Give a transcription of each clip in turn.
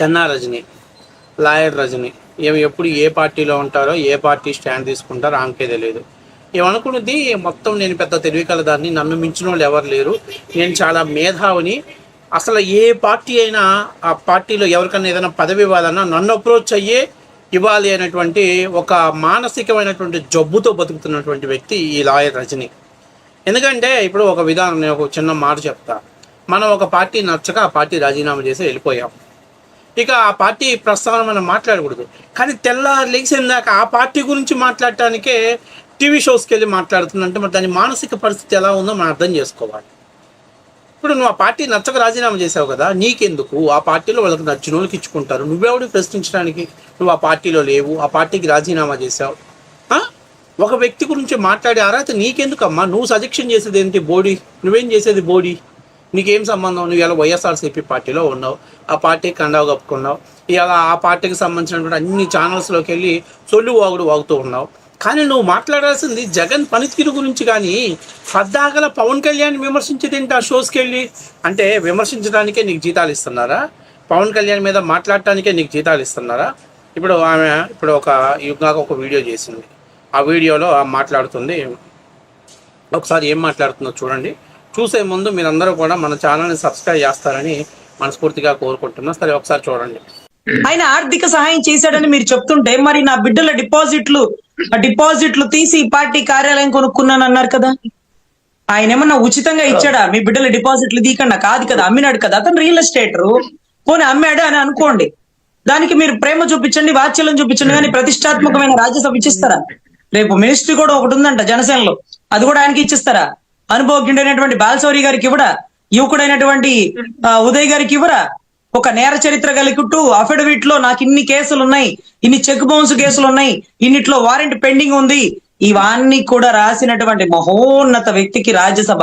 కన్నా రజని, లాయర్ రజని ఏమి ఎప్పుడు ఏ పార్టీలో ఉంటారో, ఏ పార్టీ స్టాండ్ తీసుకుంటారో ఆమెకే తెలియదు. ఏమనుకున్నది మొత్తం నేను పెద్ద తెలివి కలదాన్ని, నన్ను మించిన వాళ్ళు ఎవరు లేరు, నేను చాలా మేధావిని, అసలు ఏ పార్టీ అయినా ఆ పార్టీలో ఎవరికైనా ఏదైనా పదవి ఇవ్వాలన్నా నన్ను అప్రోచ్ అయ్యే ఇవ్వాలి అనేటువంటి ఒక మానసికమైనటువంటి జబ్బుతో బతుకుతున్నటువంటి వ్యక్తి ఈ లాయర్ రజని. ఎందుకంటే ఇప్పుడు ఒక విధానం, నేను ఒక చిన్న మాట చెప్తా. మనం ఒక పార్టీ నచ్చక ఆ పార్టీ రాజీనామా చేసి వెళ్ళిపోయాం. ఇక ఆ పార్టీ ప్రస్తావన మనం మాట్లాడకూడదు, కానీ తెల్లారు లేచిందాక ఆ పార్టీ గురించి మాట్లాడటానికే టీవీ షోస్కి వెళ్ళి మాట్లాడుతుందంటే మరి దాని మానసిక పరిస్థితి ఎలా ఉందో మనం అర్థం చేసుకోవాలి. ఇప్పుడు నువ్వు ఆ పార్టీ నచ్చక రాజీనామా చేసావు కదా, నీకెందుకు? ఆ పార్టీలో వాళ్ళకి నచ్చిన వాళ్ళకి ఇచ్చుకుంటారు, నువ్వెవడు ప్రశ్నించడానికి? నువ్వు ఆ పార్టీలో లేవు, ఆ పార్టీకి రాజీనామా చేసావు. ఒక వ్యక్తి గురించి మాట్లాడే అర్హత నీకెందుకమ్మా? నువ్వు సజెక్షన్ చేసేది ఏంటి? బోడీ. నువ్వేం చేసేది బోడీ? నీకేం సంబంధం? నువ్వు ఇలా వైఎస్ఆర్సీపీ పార్టీలో ఉన్నావు, ఆ పార్టీకి కండావు కప్పుకున్నావు, ఇలా ఆ పార్టీకి సంబంధించినటువంటి అన్ని ఛానల్స్లోకి వెళ్ళి సొల్లు వాగుతూ ఉన్నావు. కానీ నువ్వు మాట్లాడాల్సింది జగన్ పనితీరు గురించి. కానీ పద్దాకల పవన్ కళ్యాణ్ విమర్శించేది ఏంటి ఆ షోస్కి వెళ్ళి? అంటే విమర్శించడానికే నీకు జీతాలు ఇస్తున్నారా? పవన్ కళ్యాణ్ మీద మాట్లాడటానికే నీకు జీతాలు ఇస్తున్నారా? ఇప్పుడు ఆమె ఒక యుగాగా ఒక వీడియో చేసింది, ఆ వీడియోలో మాట్లాడుతుంది. ఒకసారి ఏం మాట్లాడుతుందో చూడండి. చూసే ముందు మీరందరూ కూడా మన ఛానల్ని సబ్స్క్రైబ్ చేస్తారని మనస్ఫూర్తిగా కోరుకుంటున్నా. సరే ఒకసారి చూడండి. ఆయన ఆర్థిక సహాయం చేశాడని మీరు చెప్తుంటే, మరి నా బిడ్డల డిపాజిట్లు తీసి ఈ పార్టీ కార్యాలయం కొనుక్కున్నాను అన్నారు కదా, ఆయన ఏమన్నా ఉచితంగా ఇచ్చాడా? మీ బిడ్డల డిపాజిట్లు తీయకుండా కాదు కదా, అమ్మినాడు కదా. అతను రియల్ ఎస్టేటరు, పోనీ అమ్మాడు అని అనుకోండి, దానికి మీరు ప్రేమ చూపించండి, వాత్సల్యం చూపించండి, కానీ ప్రతిష్టాత్మకమైన రాజ్యసభ ఇచ్చిస్తారా? రేపు మినిస్ట్రీ కూడా ఒకటి ఉందంట జనసేనలో, అది కూడా ఆయనకి ఇచ్చిస్తారా? అనుభవజ్ఞుడైనటువంటి బాలశౌరి గారికి ఇవ్వరా? యువకుడైనటువంటి ఉదయ్ గారికి ఇవ్వరా? ఒక నేర చరిత్ర కలిగిట్టు అఫిడవిట్ లో నాకు ఇన్ని కేసులు ఉన్నాయి, ఇన్ని చెక్ బౌన్స్ కేసులు ఉన్నాయి, ఇన్నిట్లో వారెంట్ పెండింగ్ ఉంది, ఇవన్నీ కూడా రాసినటువంటి మహోన్నత వ్యక్తికి రాజ్యసభ.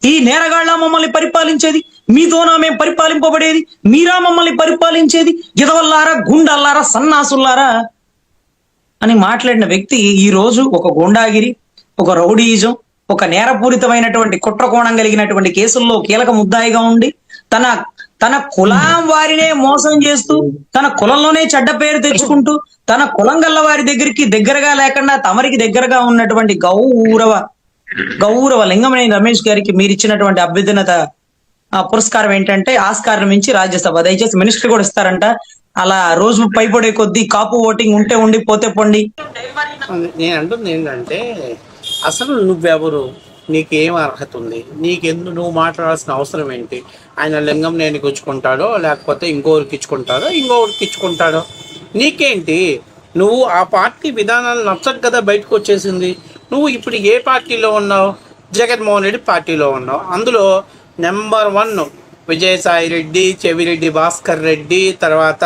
ఈ నేరగాళ్ళ మమ్మల్ని పరిపాలించేది, మీతోనా మేము పరిపాలింపబడేది, మీరా మమ్మల్ని పరిపాలించేది, ఎదవల్లారా, గుండల్లారా, సన్నాసుల్లారా అని మాట్లాడిన వ్యక్తి ఈ రోజు ఒక గుండాగిరి, ఒక రౌడీయిజం, ఒక నేరపూరితమైనటువంటి కుట్రకోణం కలిగినటువంటి కేసుల్లో కీలక ముద్దాయిగా ఉండి తన కులం వారినే మోసం చేస్తూ, తన కులంలోనే చెడ్డ పేరు తెచ్చుకుంటూ, తన కులం గల్ల వారి దగ్గరగా లేకుండా తమరికి దగ్గరగా ఉన్నటువంటి గౌరవ లింగమనేని రమేష్ గారికి మీరు ఇచ్చినటువంటి అభ్యున్నత పురస్కారం ఏంటంటే ఆస్కారం మించి రాజ్యసభ. దయచేసి మినిస్టర్ కూడా ఇస్తారంట. అలా రోజు పైపడే కొద్దీ కాపు ఓటింగ్ ఉంటే ఉండి పోతే పొండి. నేను అంటుంది ఏంటంటే, అసలు నువ్వెవరు? నీకేం అర్హత ఉంది? నువ్వు మాట్లాడాల్సిన అవసరం ఏంటి? ఆయన లింగం నేను ఇచ్చుకుంటాడో, లేకపోతే ఇంకొకరికి ఇచ్చుకుంటాడో నీకేంటి? నువ్వు ఆ పార్టీ విధానాలు నచ్చక కదా బయటకు వచ్చేసింది. నువ్వు ఇప్పుడు ఏ పార్టీలో ఉన్నావు? జగన్మోహన్ రెడ్డి పార్టీలో ఉన్నావు. అందులో నెంబర్ 1 విజయసాయి రెడ్డి, చెవిరెడ్డి భాస్కర్ రెడ్డి, తర్వాత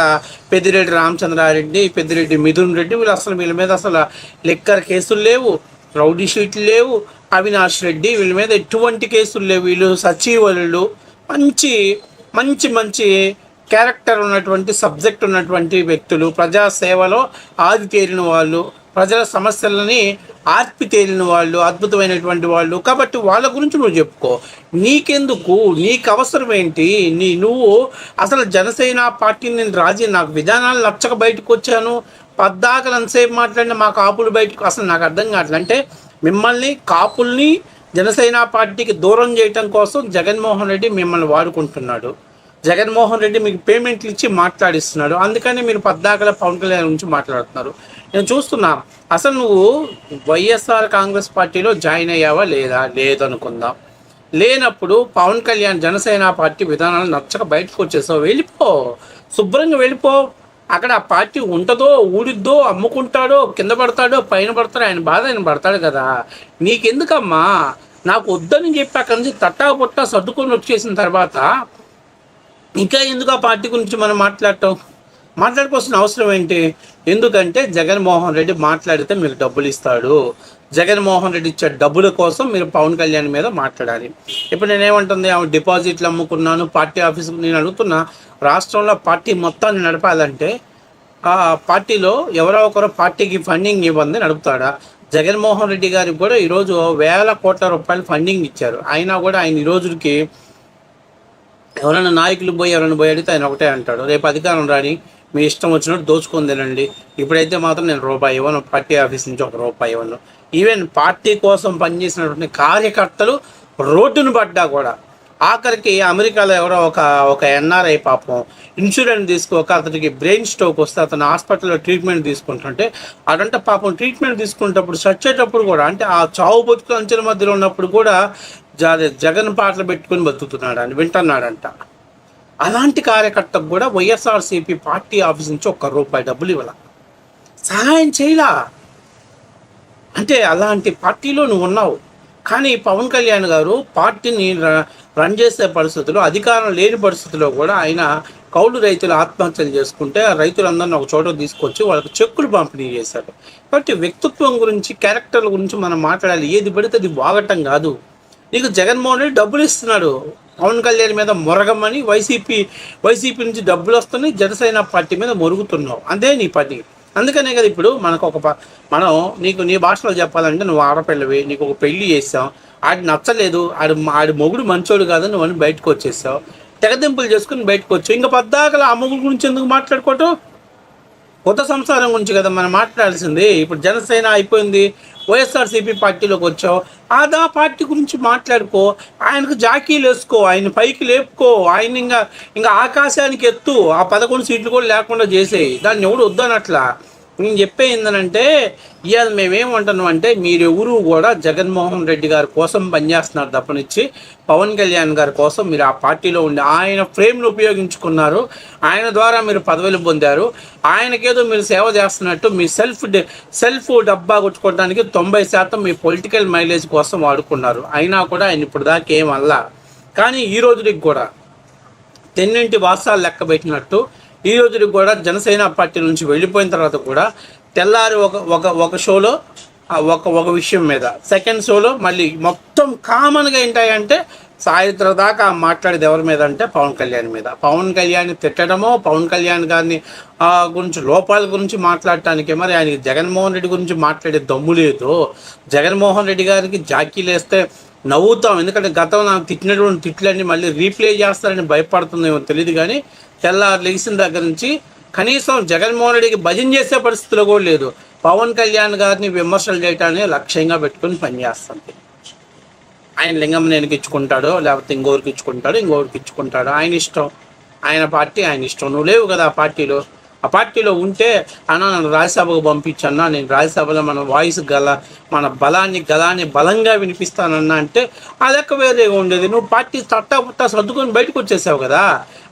పెద్దిరెడ్డి రామచంద్రారెడ్డి, పెద్దిరెడ్డి మిథున్ రెడ్డి. వీళ్ళ మీద అసలు లిక్కర్ కేసులు లేవు, రౌడీ షీట్లు లేవు. అవినాష్ రెడ్డి, వీళ్ళ మీద ఎటువంటి కేసులు లేవు. వీళ్ళు సచివులు, మంచి క్యారెక్టర్ ఉన్నటువంటి, సబ్జెక్ట్ ఉన్నటువంటి వ్యక్తులు, ప్రజాసేవలో ఆది తేలిన వాళ్ళు, ప్రజల సమస్యలని ఆర్పి తేలిన వాళ్ళు, అద్భుతమైనటువంటి వాళ్ళు. కాబట్టి వాళ్ళ గురించి నువ్వు చెప్పుకో. నీకెందుకు? నీకు అవసరం ఏంటి? నువ్వు అసలు జనసేన పార్టీని నాకు విధానాలు నచ్చక బయటకు వచ్చాను, పద్దాకలు ఎంతసేపు మాట్లాడిన మా కాపులు బయటకు, అసలు నాకు అర్థం కావట్లేదు. అంటే మిమ్మల్ని కాపుల్ని జనసేన పార్టీకి దూరం చేయటం కోసం జగన్మోహన్ రెడ్డి మిమ్మల్ని వాడుకుంటున్నాడు. జగన్మోహన్ రెడ్డి మీకు పేమెంట్లు ఇచ్చి మాట్లాడిస్తున్నాడు. అందుకని మీరు పద్దాకల పవన్ కళ్యాణ్ గురించి మాట్లాడుతున్నారు. నేను చూస్తున్నా. అసలు నువ్వు వైఎస్ఆర్ కాంగ్రెస్ పార్టీలో జాయిన్ అయ్యావా లేదా? లేదనుకుందాం. లేనప్పుడు పవన్ కళ్యాణ్ జనసేన పార్టీ విధానాలు నచ్చక బయటకు వచ్చేసావు. వెళ్ళిపో, శుభ్రంగా వెళ్ళిపో. అక్కడ ఆ పార్టీ ఉంటుందో, ఊడిద్దో, అమ్ముకుంటాడో, కింద పడతాడో, పైన పడతాడో, ఆయన బాధ ఆయన పడతాడు కదా. నీకెందుకమ్మా? నాకు వద్దని చెప్పి అక్కడి నుంచి తట్టా పొట్టా సర్దుకొని వచ్చేసిన తర్వాత ఇంకా ఎందుకు ఆ పార్టీ గురించి మనం మాట్లాడుకోవాల్సిన అవసరం ఏంటి? ఎందుకంటే జగన్మోహన్ రెడ్డి మాట్లాడితే మీకు డబ్బులు ఇస్తాడు. జగన్మోహన్ రెడ్డి ఇచ్చే డబ్బుల కోసం మీరు పవన్ కళ్యాణ్ మీద మాట్లాడాలి. ఇప్పుడు నేనేమంటుంది, ఆమె డిపాజిట్లు అమ్ముకున్నాను, పార్టీ ఆఫీసుకు. నేను అడుగుతున్నా, రాష్ట్రంలో పార్టీ మొత్తాన్ని నడపాలంటే ఆ పార్టీలో ఎవరో ఒకరు పార్టీకి ఫండింగ్ ఇవ్వండి నడుపుతాడా? జగన్మోహన్ రెడ్డి గారికి కూడా ఈరోజు 1,000 కోట్ల రూపాయలు ఫండింగ్ ఇచ్చారు. అయినా కూడా ఆయన ఈ రోజుకి ఎవరైనా నాయకులు పోయి ఎవరైనా పోయి అడిగితే ఆయన ఒకటే అంటాడు, రేపు అధికారం రాని మీ ఇష్టం వచ్చినట్టు దోచుకొని తినండి, ఇప్పుడైతే మాత్రం నేను రూపాయి ఇవ్వను, పార్టీ ఆఫీస్ నుంచి ₹1 ఇవ్వను. ఈవెన్ పార్టీ కోసం పనిచేసినటువంటి కార్యకర్తలు రోడ్డును పడ్డా కూడా, ఆఖరికి అమెరికాలో ఎవరో ఒక ఎన్ఆర్ఐ పాపం ఇన్సూరెన్స్ తీసుకోక అతనికి బ్రెయిన్ స్ట్రోక్ వస్తే అతను హాస్పిటల్లో ట్రీట్మెంట్ తీసుకుంటుంటే, అదంటే పాపం ట్రీట్మెంట్ తీసుకునేటప్పుడు చచ్చేటప్పుడు కూడా, అంటే ఆ చావు బతుకు అంచెల మధ్యలో ఉన్నప్పుడు కూడా జగన్ పాటలు పెట్టుకుని బతుకుతున్నాడు అని వింటున్నాడంట. అలాంటి కార్యకర్తకు కూడా వైఎస్ఆర్సీపీ పార్టీ ఆఫీస్ నుంచి ₹1 డబ్బులు ఇవ్వాల, సహాయం చేయలా. అంటే అలాంటి పార్టీలో నువ్వు ఉన్నావు. కానీ పవన్ కళ్యాణ్ గారు పార్టీని రన్ చేసే పరిస్థితుల్లో, అధికారం లేని పరిస్థితుల్లో కూడా ఆయన కౌలు రైతులు ఆత్మహత్యలు చేసుకుంటే ఆ రైతులందరినీ ఒక చోట తీసుకొచ్చి వాళ్ళకి చెక్కులు పంపిణీ చేశారు. కాబట్టి వ్యక్తిత్వం గురించి, క్యారెక్టర్ల గురించి మనం మాట్లాడాలి. ఏది పడితే అది వాగటం కాదు. నీకు జగన్మోహన్ రెడ్డి డబ్బులు ఇస్తున్నాడు, పవన్ కళ్యాణ్ మీద మొరగమని వైసీపీ నుంచి డబ్బులు వస్తున్నాయి, జనసేన పార్టీ మీద మొరుగుతున్నావు, అదే నీ పని. అందుకనే కదా ఇప్పుడు మనం నీ భాషలో చెప్పాలంటే, నువ్వు ఆడపిల్లవి, నీకు ఒక పెళ్లి చేసాం, ఆడి నచ్చలేదు, ఆడి మొగుడు మంచోడు కాదని నువ్వు అని బయటకు వచ్చేసావు, తెగదింపులు చేసుకుని బయటకు వచ్చావు. ఇంకా పద్దాకలు ఆ మొగుడు గురించి ఎందుకు మాట్లాడుకోవటం? కొత్త సంసారం గురించి కదా మనం మాట్లాడాల్సింది. ఇప్పుడు జనసేన అయిపోయింది, వైఎస్ఆర్సీపీ పార్టీలోకి వచ్చావు, ఆ పార్టీ గురించి మాట్లాడుకో, ఆయనకు జాకీలు వేసుకో, ఆయన పైకి లేపుకో, ఆయన ఇంకా ఆకాశానికి ఎత్తు, ఆ 11 సీట్లు కూడా లేకుండా చేసేయి, దాన్ని ఎవడు వద్దనట్లా. నేను చెప్పేందనంటే, ఇవాళ మేమేమంటున్నాం అంటే, మీరెవరు కూడా జగన్మోహన్ రెడ్డి గారి కోసం పనిచేస్తున్నారు తప్పనిచ్చి పవన్ కళ్యాణ్ గారి కోసం మీరు ఆ పార్టీలో ఉండి ఆయన ఫ్రేమ్ను ఉపయోగించుకున్నారు, ఆయన ద్వారా మీరు పదవులు పొందారు, ఆయనకేదో మీరు సేవ చేస్తున్నట్టు మీ సెల్ఫ్ డబ్బా కొట్టుకోవడానికి 90% మీ పొలిటికల్ మైలేజ్ కోసం వాడుకున్నారు. అయినా కూడా ఆయన ఇప్పుడు దాకా ఏమల్లా. కానీ ఈ రోజుకి కూడా తెన్నింటి వాసాలు లెక్క పెట్టినట్టు ఈ రోజుకి కూడా జనసేన పార్టీ నుంచి వెళ్ళిపోయిన తర్వాత కూడా తెల్లారి ఒక షోలో ఒక విషయం మీద, సెకండ్ షోలో మళ్ళీ మొత్తం కామన్గా ఏంటాయంటే సాయంత్రం దాకా మాట్లాడేది ఎవరి మీద అంటే పవన్ కళ్యాణ్ మీద. పవన్ కళ్యాణ్ తిట్టడమో, పవన్ కళ్యాణ్ గారిని గురించి లోపాల గురించి మాట్లాడటానికే. మరి ఆయనకి జగన్మోహన్ రెడ్డి గురించి మాట్లాడే దమ్ము లేదు. జగన్మోహన్ రెడ్డి గారికి జాకీలు వేస్తే నవ్వుతాం, ఎందుకంటే గతం నాకు తిట్టినటువంటి తిట్లన్నీ మళ్ళీ రీప్లే చేస్తారని భయపడుతుందేమో తెలియదు. కానీ తెల్లారు లెగిసిన దగ్గర నుంచి కనీసం జగన్మోహన్ రెడ్డికి భజన చేసే పరిస్థితిలో కూడా లేదు. పవన్ కళ్యాణ్ గారిని విమర్శలు చేయటాన్ని లక్ష్యంగా పెట్టుకుని పనిచేస్తుంది. ఆయన లింగంనేనికి ఇచ్చుకుంటాడో, లేకపోతే ఇంకొకరికి ఇచ్చుకుంటాడో ఆయన ఇష్టం, ఆయన పార్టీ ఆయన ఇష్టం. నువ్వు లేవు కదా ఆ పార్టీలో ఉంటే, అన్నా నన్ను రాజ్యసభకు పంపించన్నా, నేను రాజ్యసభలో మన గలాన్ని బలంగా వినిపిస్తానన్నా అంటే ఆ లెక్క వేరేగా ఉండేది. నువ్వు పార్టీ తట్టా సర్దుకొని బయటకు వచ్చేసావు కదా,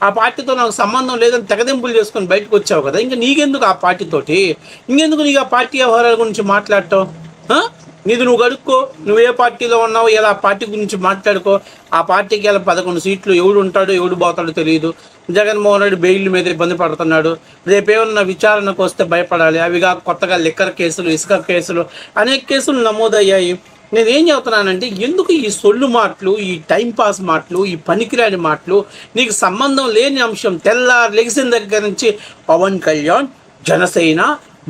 ఆ పార్టీతో నాకు సంబంధం లేదని తెగదింపులు చేసుకొని బయటకు వచ్చావు కదా, ఇంకా నీకెందుకు ఆ పార్టీతోటి, ఇంకెందుకు నీకు ఆ పార్టీ వ్యవహారాల గురించి మాట్లాడటం? నీది నువ్వు గడుక్కో, నువ్వు ఏ పార్టీలో ఉన్నావు, ఇలా ఆ పార్టీ గురించి మాట్లాడుకో. ఆ పార్టీకి ఇలా 11 సీట్లు, ఎవడు ఉంటాడో ఎవడు పోతాడో తెలియదు. జగన్మోహన్ రెడ్డి బెయిల్ మీద ఇబ్బంది పడుతున్నాడు, రేపేమన్నా విచారణకు వస్తే భయపడాలి. అవిగా కొత్తగా లిక్కర్ కేసులు, ఇసుక కేసులు, అనేక కేసులు నమోదయ్యాయి. నేనేం చెబుతున్నానంటే, ఎందుకు ఈ సొల్లు మాటలు, ఈ టైంపాస్ మాటలు, ఈ పనికిరాని మాటలు, నీకు సంబంధం లేని అంశం. తెల్లారు లెగిసిన దగ్గర నుంచి పవన్ కళ్యాణ్ జనసేన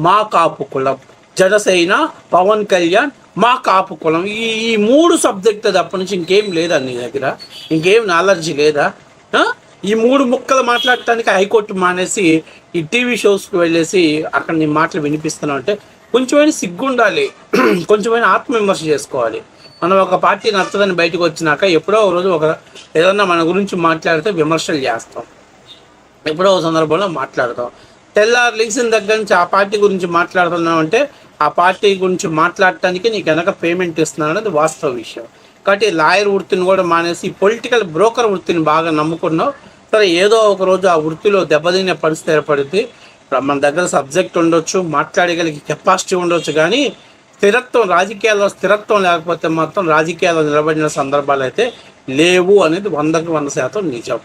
మా కాపు కులం, జనసేన పవన్ కళ్యాణ్ మా కాపు కులం, ఈ 3 సబ్జెక్టు తప్ప నుంచి ఇంకేం లేదా నీ దగ్గర? ఇంకేం నాలెడ్జి లేదా? ఈ 3 ముక్కలు మాట్లాడటానికి హైకోర్టు మానేసి ఈ టీవీ షోస్కి వెళ్ళేసి అక్కడ నీ మాటలు వినిపిస్తున్నావు అంటే కొంచెమైనా సిగ్గుండాలి, కొంచెమైనా ఆత్మవిమర్శ చేసుకోవాలి. మనం ఒక పార్టీ నచ్చదని బయటకు వచ్చినాక ఎప్పుడో ఒక రోజు ఏదన్నా మన గురించి మాట్లాడితే విమర్శలు చేస్తాం, ఎప్పుడో ఒక సందర్భంలో మాట్లాడతాం. తెల్లారు లెగిసిన దగ్గర నుంచి ఆ పార్టీ గురించి మాట్లాడుతున్నాం అంటే ఆ పార్టీ గురించి మాట్లాడటానికి నీకు వెనక పేమెంట్ ఇస్తున్నాను అనేది వాస్తవ విషయం. కాబట్టి లాయర్ వృత్తిని కూడా మానేసి పొలిటికల్ బ్రోకర్ వృత్తిని బాగా నమ్ముకున్నావు. సరే, ఏదో ఒక రోజు ఆ వృత్తిలో దెబ్బతినే పరిస్థితి ఏర్పడుద్ది. మన దగ్గర సబ్జెక్ట్ ఉండొచ్చు, మాట్లాడగలిగే కెపాసిటీ ఉండొచ్చు, కానీ రాజకీయాల్లో స్థిరత్వం లేకపోతే మాత్రం రాజకీయాల్లో నిలబడిన సందర్భాలు అయితే లేవు అనేది 100% నిజం.